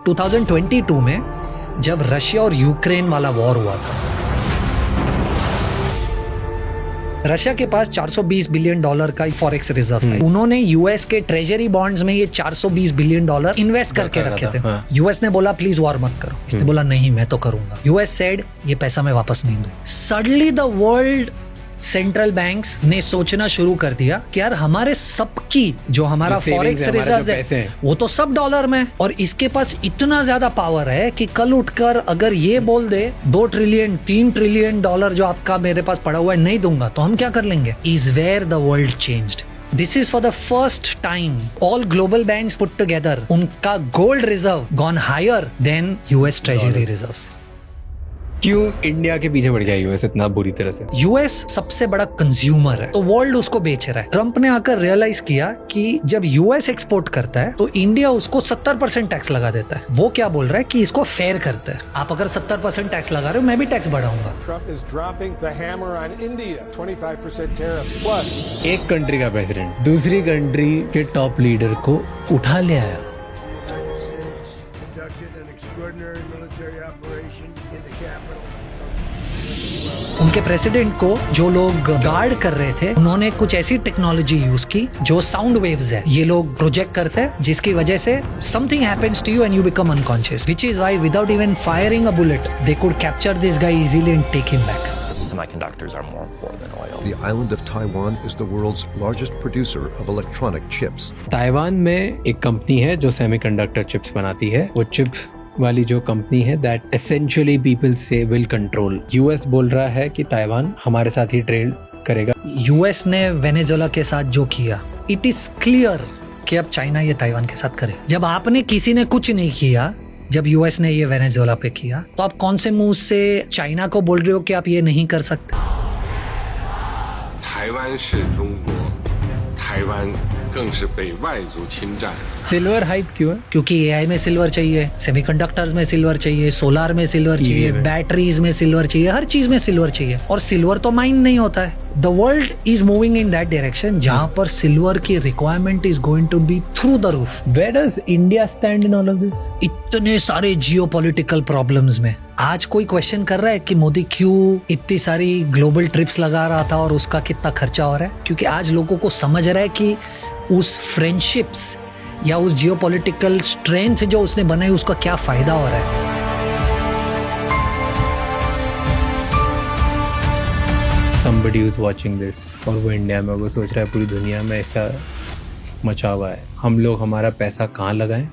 2022 में जब रशिया और यूक्रेन वाला वॉर हुआ था, रशिया के पास $420 बिलियन का फॉरेक्स रिजर्व था। उन्होंने यूएस के ट्रेजरी बॉन्ड्स में ये $420 बिलियन इन्वेस्ट करके रखे थे। यूएस ने बोला प्लीज वॉर मत करो, इसने बोला नहीं मैं तो करूंगा। यूएस सेड ये पैसा मैं वापस नहीं दूं। Suddenly the world central banks ने सोचना शुरू कर दिया कि यार हमारे सबकी जो हमारा फॉरेक्स रिजर्व है वो तो सब डॉलर में, और इसके पास इतना ज्यादा पावर है कि कल उठकर अगर ये बोल दे 2 ट्रिलियन 3 ट्रिलियन डॉलर जो आपका मेरे पास पड़ा हुआ है नहीं दूंगा, तो हम क्या कर लेंगे। Is where the world changed. This is for the first time all global banks put together, उनका gold reserve gone higher than US Treasury reserves। क्यों इंडिया के पीछे बढ़ गया यूएस इतना बुरी तरह से? यूएस सबसे बड़ा कंज्यूमर है, तो वर्ल्ड उसको बेच रहा है। ट्रम्प ने आकर रियलाइज किया कि जब यूएस एक्सपोर्ट करता है तो इंडिया उसको 70% टैक्स लगा देता है। वो क्या बोल रहा है कि इसको फेयर करता है। आप अगर 70% टैक्स लगा रहे हो, मैं भी टैक्स बढ़ाऊंगा। एक कंट्री का प्रेसिडेंट दूसरी कंट्री के टॉप लीडर को उठा ले आया। उनके प्रेसिडेंट को जो लोग गार्ड कर रहे थे, उन्होंने कुछ ऐसी टेक्नोलॉजी यूज की जो साउंड वेव्स है, ये लोग प्रोजेक्ट करते हैं, जिसकी वजह से something happens to you and you become unconscious, which is why without even firing a bullet they could capture this guy easily and take him back. Semiconductors are more important than oil. The island of Taiwan is the world's largest producer of electronic chips. Taiwan में एक company है जो semiconductor chips बनाती है। वो chip वाली जो company है दैट एसेंशियली पीपल से विल कंट्रोल। यूएस बोल रहा है कि ताइवान हमारे साथ ही ट्रेड करेगा। यूएस ने वेनेजुएला के साथ जो किया, इट इज क्लियर कि अब चाइना ये ताइवान के साथ करे। जब आपने किसी ने कुछ नहीं किया, जब यूएस ने ये वेनेजुएला पे किया, तो आप कौन से मुंह से चाइना को बोल रहे हो कि आप ये नहीं कर सकते। ताइवान是中国，台湾更是被外族侵占。सिल्वर हाइप क्यों है? क्योंकि एआई में सिल्वर चाहिए, सेमीकंडक्टर्स में सिल्वर चाहिए, सोलार में सिल्वर चाहिए, बैटरीज में सिल्वर चाहिए, हर चीज में सिल्वर चाहिए। और सिल्वर तो माइन नहीं होता है। The world is moving in that direction जहां पर सिल्वर की requirement is going to be through the roof. Where does India stand in all of this? इतने सारे जियोपॉलिटिकल प्रॉब्लम्स में आज कोई क्वेश्चन कर रहा है कि मोदी क्यों इतनी सारी ग्लोबल ट्रिप्स लगा रहा था और उसका कितना खर्चा हो रहा है? क्योंकि आज लोगों को समझ रहा है कि उस फ्रेंडशिप्स या उस जियोपॉलिटिकल स्ट्रेंथ जो उसने बनाई उसका क्या फायदा हो रहा है। Somebody who's watching this और वो इंडिया में, वो सोच रहा है पूरी दुनिया में ऐसा मचा हुआ है, हम लोग हमारा पैसा कहाँ लगाएं?